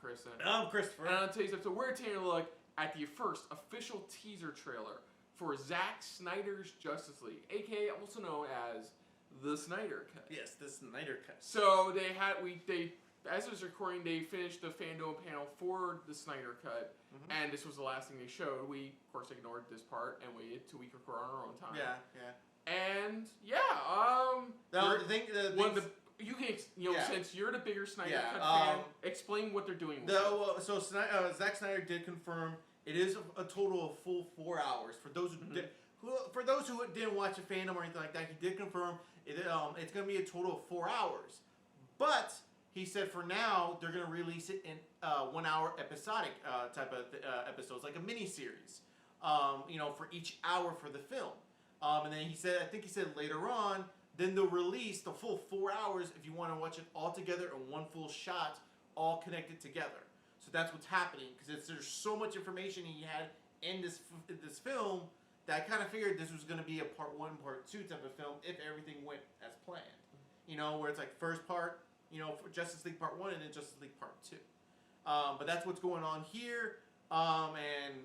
Chris. And I'm Christopher. And I'll tell you something. So we're taking a look at the first official teaser trailer for Zack Snyder's Justice League, aka also known as the Snyder Cut. Yes, the Snyder Cut. So as it was recording, they finished the fandom panel for the Snyder Cut, and this was the last thing they showed. We, of course, ignored this part and waited till we could record on our own time. Yeah. And you can, since you're the bigger Snyder Cut fan, explain what they're doing. Zack Snyder did confirm it is a total of full 4 hours. For those who didn't watch the fandom or anything like that, he did confirm it's going to be a total of 4 hours. But he said for now they're going to release it in 1 hour episodic type of episodes, like a mini series. For each hour for the film. And then I think he said later on, then they'll release the full 4 hours if you want to watch it all together in one full shot, all connected together. So that's what's happening, because there's so much information he had in this film that I kind of figured this was going to be a part 1, part 2 type of film if everything went as planned. Where it's like first part, for Justice League Part 1 and then Justice League Part 2. But that's what's going on here, and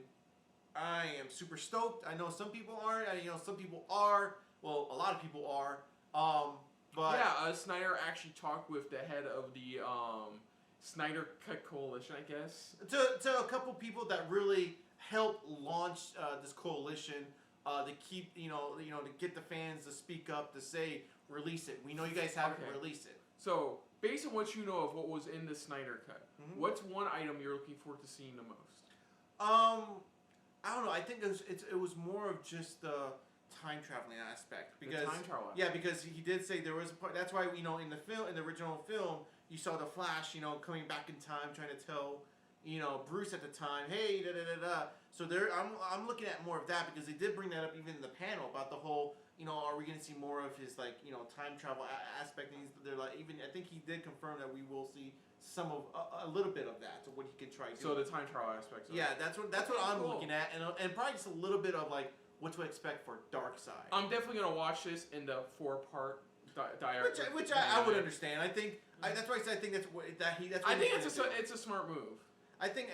I am super stoked. I know some people aren't. Some people are. Well, a lot of people are. But yeah, Snyder actually talked with the head of the Snyder Cut Coalition, I guess. To a couple people that really helped launch this coalition, to keep to get the fans to speak up, to say release it. We know you guys haven't released it. So based on what you know of what was in the Snyder Cut, what's one item you're looking forward to seeing the most? I don't know. I think it was more of just the time traveling aspect, because the time travel aspect. Yeah, because he did say there was a part. That's why in the original film, you saw the Flash, coming back in time, trying to tell Bruce at the time, hey, da da da da. So I'm looking at more of that, because they did bring that up even in the panel about the whole. Are we going to see more of his time travel aspect? And they're like, even I think he did confirm that we will see some of a little bit of that, to what he could try doing. So the time travel aspect. Yeah, that's what I'm looking at, and probably just a little bit of what to expect for Darkseid. I'm definitely gonna watch this in the 4-part diary. Which I would understand. I think that's why I think that's what I think it's a smart move. I think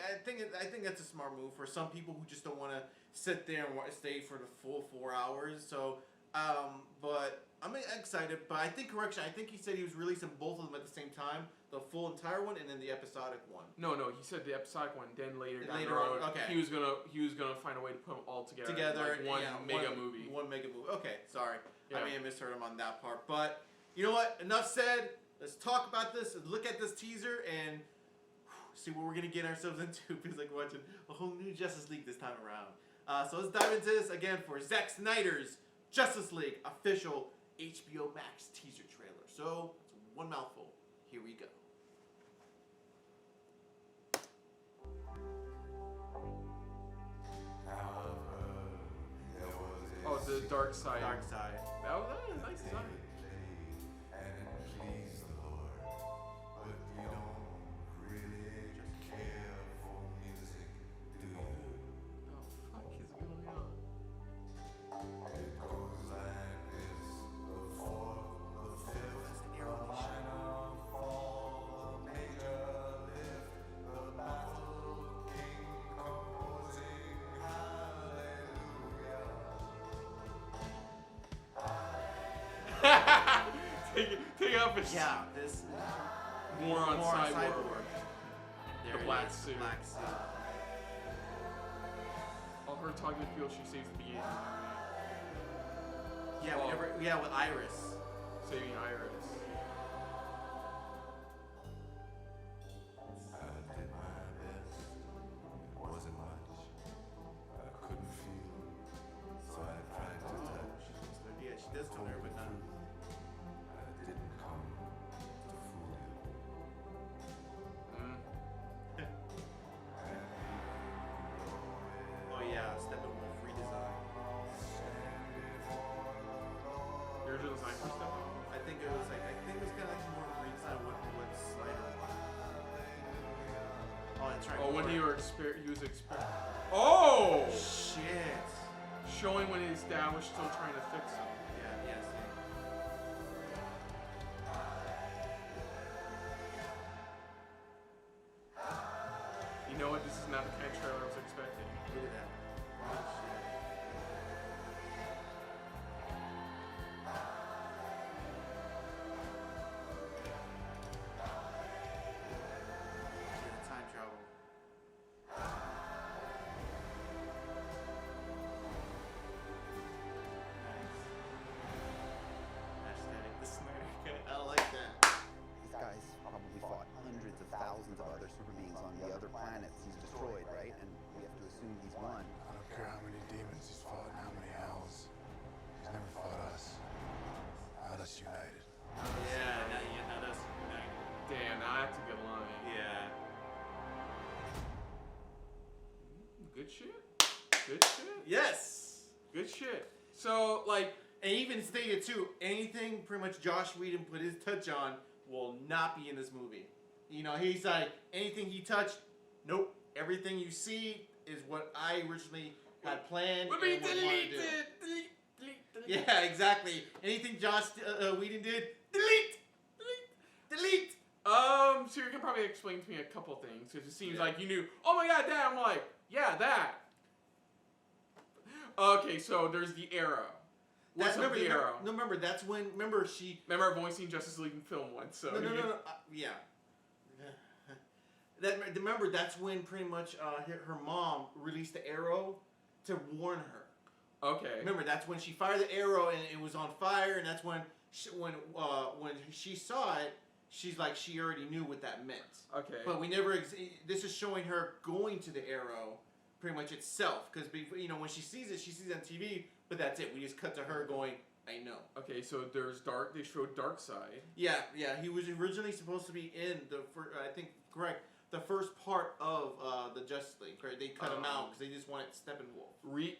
that's a smart move for some people who just don't want to sit there and stay for the full 4 hours. So, but I'm excited. But I think he said he was releasing both of them at the same time, the full entire one and then the episodic one. No, he said the episodic one. Then later down the road, he was gonna find a way to put them all together in one mega movie. One mega movie. Okay, sorry, I may have misheard him on that part. But you know what? Enough said. Let's talk about this. Look at this teaser and see what we're gonna get ourselves into. Feels like watching a whole new Justice League this time around. So let's dive into this again for Zack Snyder's Justice League official HBO Max teaser trailer. So it's one mouthful. Here we go. Oh, the Darkseid. Darkseid. That was nice design. Take off his this more on Cyborg. There The black suit. Black suit. All her talking to people she saves at the beginning. Yeah, with Iris. Saving Iris. I did my best. It wasn't much. I couldn't feel, so I tried to touch. Yeah, she does come there, but not. I didn't come to fool you. Oh yeah, Steppenwolf redesign. The original design for Steppenwolf? I think it was kind of like more of a redesign of what Snyder wanted. Oh, that's right. Oh, when he was Oh! Shit. Showing when his dad was still trying to fix him. Yeah, yes. know what? This is not the kind of trailer I was expecting. Look at that. Oh, shit. Yeah, time travel. Nice. Aesthetic. The Snyder Cut. I like that. This guy's probably fought hundreds of thousands of other super beings on the other planets he's destroyed, right? And we have to assume he's won. I don't care how many demons he's fought and how many hells. He's never fought us. Not us united. Yeah, not us united. Damn, now that's a good line. Yeah. Good shit. Good shit. Yes. Good shit. So, like, And he even stated too, anything pretty much Josh Whedon put his touch on will not be in this movie. You know, he's like, anything he touched, nope. Everything you see is what I originally had planned. let me and what I wanted delete to do. it. Delete. Yeah, exactly. Anything Josh Whedon did, delete. So you can probably explain to me a couple things, because it seems like you knew, oh my god, that. I'm like, yeah, that. Okay, so there's the Arrow. What's up the Arrow? No, remember, that's when, remember she... Remember, I've only seen Justice League in film once, so... No. Yeah. Remember, that's when pretty much her mom released the arrow to warn her. Okay. Remember, that's when she fired the arrow and it was on fire, and that's when when she saw it, she's like, she already knew what that meant. Okay. But we never. This is showing her going to the arrow, pretty much itself, because you know when she sees it on TV. But that's it. We just cut to her going, I know. Okay, so there's Dark. They showed Darkseid. Yeah. He was originally supposed to be in I think correct. The first part of the Justice League, right? They cut him out because they just wanted Steppenwolf.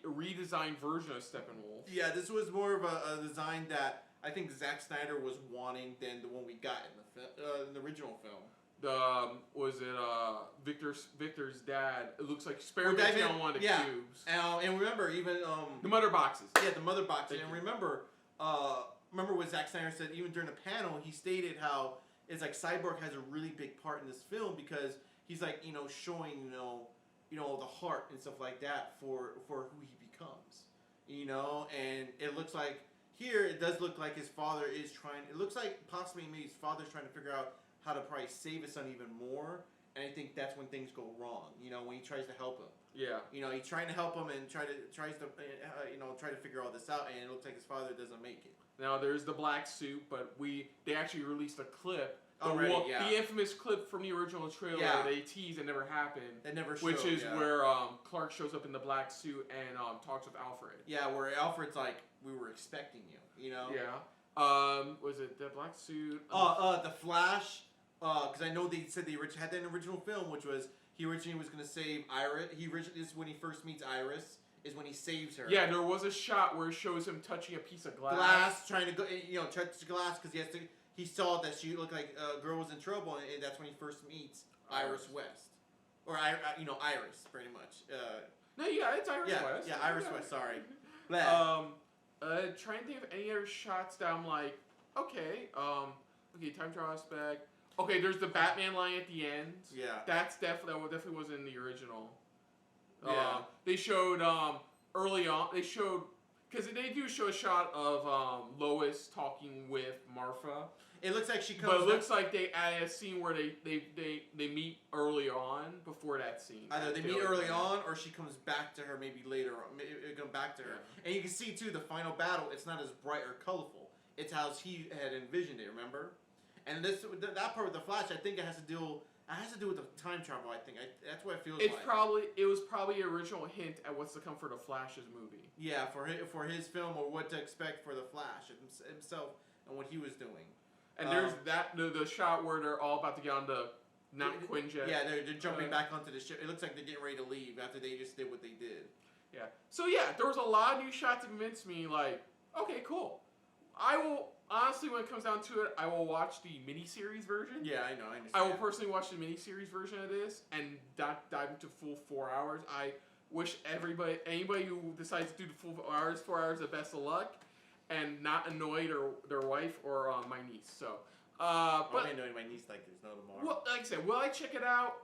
Redesigned version of Steppenwolf. Yeah, this was more of a design that I think Zack Snyder was wanting than the one we got in the original film. Was it Victor's dad? It looks like experimenting on one of the cubes. And remember, even the mother boxes. Yeah, the mother boxes. And remember what Zack Snyder said. Even during the panel, he stated how it's like Cyborg has a really big part in this film because he's like showing the heart and stuff like that for who he becomes. And it looks like here it does look like his father is trying. It looks like possibly maybe his father's trying to figure out how to probably save his son even more, and I think that's when things go wrong. When he tries to help him. Yeah. He's trying to help him and tries to figure all this out, and it looks like his father doesn't make it. Now there's the black suit, but they actually released a clip. The infamous clip from the original trailer that they teased and never happened. That never showed. Which is where Clark shows up in the black suit and talks with Alfred. Yeah, where Alfred's like, we were expecting you. Yeah. Was it the black suit? The Flash. Because I know they said they had that in the original film, which was he originally was going to save Iris. This is when he first meets Iris. Is when he saves her. Yeah, there was a shot where it shows him touching a piece of glass. Trying to go, touch the glass because he saw that she looked like a girl was in trouble, and that's when he first meets Iris West, or Iris, pretty much. No, yeah, it's Iris West. Yeah, Iris West. Sorry. Trying to think of any other shots that I'm like, okay, time travel aspect. Okay, there's the Batman line at the end. Yeah. That definitely was in the original. Yeah. They showed early on. Because they do show a shot of Lois talking with Martha. It looks like she comes. But it looks like they added a scene where they meet early on before that scene. Either they meet early on, or she comes back to her maybe later on. Maybe come back to her, and you can see too the final battle. It's not as bright or colorful. It's how he had envisioned it. Remember, and that part of the Flash, I think it has to do. It has to do with the time travel. I think that's what it feels like. It was probably an original hint at what's to come for the Flash's movie. Yeah, for his film or what to expect for the Flash himself and what he was doing. And there's the shot where they're all about to get on the Quinjet. Yeah, they're jumping back onto the ship. It looks like they're getting ready to leave after they just did what they did. Yeah. So yeah, there was a lot of new shots that convinced me like, okay, cool. I will honestly, when it comes down to it, I will watch the miniseries version. Yeah, I know. I understand. I will personally watch the miniseries version of this and dive into full 4 hours. I wish anybody who decides to do the full 4 hours, the best of luck, and not annoy their wife or my niece. So, but I annoy my niece like there's no tomorrow. Well, like I said, will I check it out?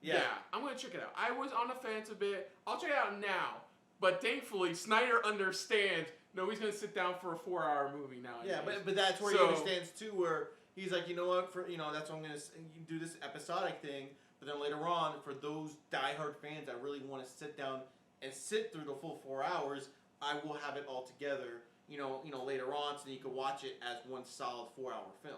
Yeah, I'm gonna check it out. I was on the fence a bit. I'll check it out now. But thankfully, Snyder understands. Nobody's gonna sit down for a 4-hour movie now. Yeah, but that's where he understands too, where he's like, you know what, that's why I'm gonna do this episodic thing. But then later on, for those diehard fans that really want to sit down and sit through the full 4 hours, I will have it all together. Later on, so that you can watch it as one solid 4-hour film.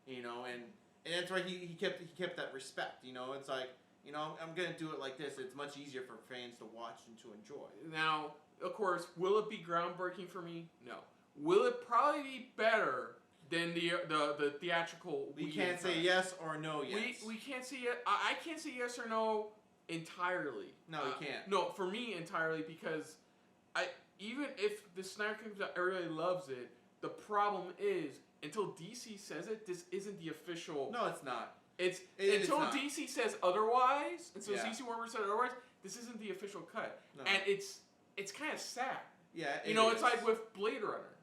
And that's why he kept that respect. It's like, I'm gonna do it like this. It's much easier for fans to watch and to enjoy. Now, of course, will it be groundbreaking for me? No. Will it probably be better than the theatrical? We can't say yes or no yet. We can't say it. I can't say yes or no entirely. No, you can't. No, for me entirely, because even if the Snyder comes out, everybody loves it. The problem is, until DC says it, this isn't the official. No, it's not. Until DC says otherwise, until DC Warner says otherwise, this isn't the official cut, and it's kind of sad. Yeah, it's like with Blade Runner.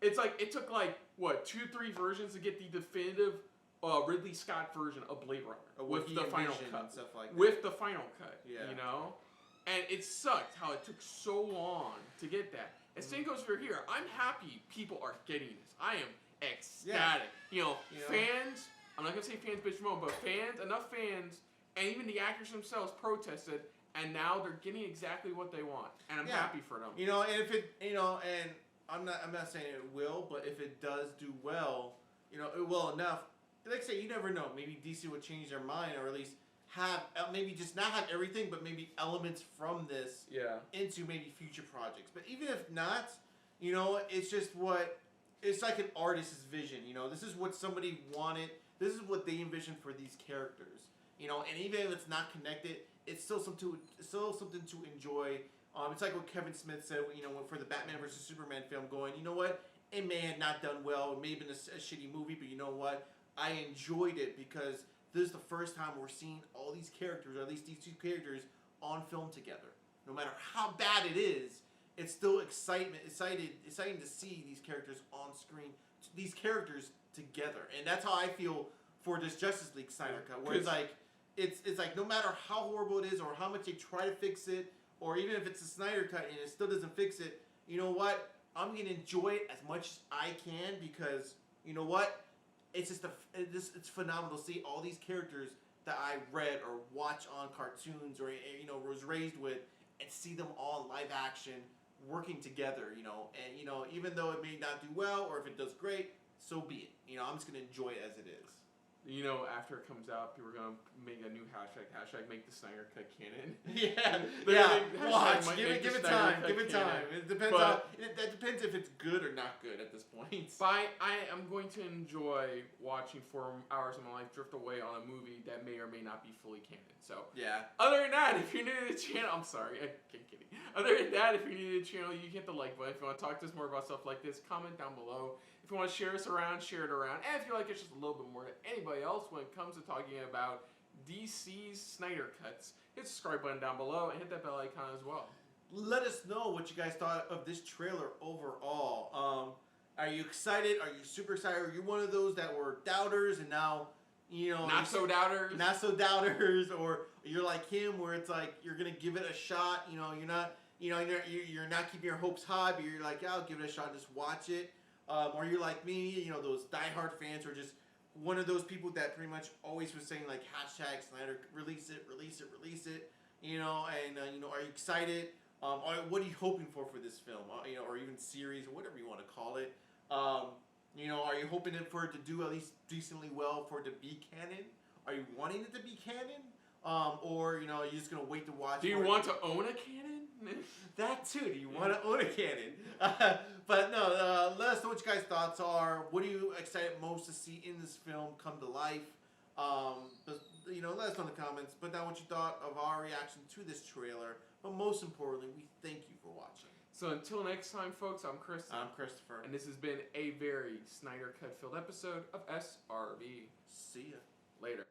It's like it took 2-3 versions to get the definitive Ridley Scott version of Blade Runner with the final cut. And stuff like that. With the final cut, yeah. And it sucked how it took so long to get that. And same goes for here. I'm happy people are getting this. I am ecstatic. Fans. I'm not gonna say fans bitch moan, but enough fans, and even the actors themselves protested, and now they're getting exactly what they want, and I'm happy for them. And if it, and I'm not saying it will, but if it does do well, well enough, like I say, you never know. Maybe DC would change their mind, or at least have maybe just not have everything, but maybe elements from this into maybe future projects. But even if not, it's just it's like an artist's vision. This is what somebody wanted. This is what they envisioned for these characters. And even if it's not connected, it's still something to enjoy. It's like what Kevin Smith said, for the Batman vs Superman film, going, you know what, it may have not done well, it may have been a shitty movie, but you know what, I enjoyed it because this is the first time we're seeing all these characters, or at least these two characters, on film together. No matter how bad it is, it's still exciting to see these characters on screen, these characters together, and that's how I feel for this Justice League Snyder cut, where it's like no matter how horrible it is, or how much they try to fix it, or even if it's a Snyder cut and it still doesn't fix it, you know what? I'm gonna enjoy it as much as I can, because you know what? It's just it's phenomenal to see all these characters that I read or watch on cartoons or was raised with, and see them all in live action working together. And even though it may not do well, or if it does great, so be it. I'm just gonna enjoy it as it is. After it comes out, people are gonna make a new hashtag make the Snyder Cut canon. Watch. Give it time. It depends. That depends if it's good or not good at this point. But I am going to enjoy watching 4 hours of my life drift away on a movie that may or may not be fully canon. So Other than that, if you're new to the channel, I'm sorry, I'm kidding. Other than that, if you're new to the channel, you hit the like button. If you want to talk to us more about stuff like this, comment down below. If you want to share us around, share it around. And if you like it's just a little bit more than anybody else when it comes to talking about DC's Snyder cuts, hit the subscribe button down below and hit that bell icon as well. Let us know what you guys thought of this trailer overall. Are you excited? Are you super excited? Are you one of those that were doubters and now, not so doubters? Not so doubters, or you're like him where it's like you're gonna give it a shot. You're not, you're not keeping your hopes high, but you're like, yeah, I'll give it a shot, just watch it. Or you're like me, those diehard fans, or just one of those people that pretty much always was saying like hashtag Snyder, release it. And are you excited? What are you hoping for this film? Or even series, or whatever you want to call it. Are you hoping for it to do at least decently well for it to be canon? Are you wanting it to be canon? Or are you just gonna wait to watch? Do you want to own a cannon? That too. Do you want to own a cannon? But no. Let us know what you guys' thoughts are. What are you excited most to see in this film come to life? Let us know in the comments. But now, what you thought of our reaction to this trailer? But most importantly, we thank you for watching. So until next time, folks, I'm Chris. I'm Christopher. And this has been a very Snyder Cut-filled episode of SRB. See ya. Later.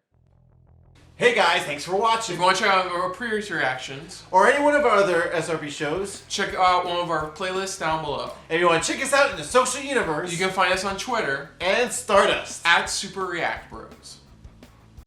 Hey guys, thanks for watching. If you want to check out our previous reactions, or any one of our other SRB shows, check out one of our playlists down below. If you want to check us out in the social universe, you can find us on Twitter and Stardust @SuperReactBros.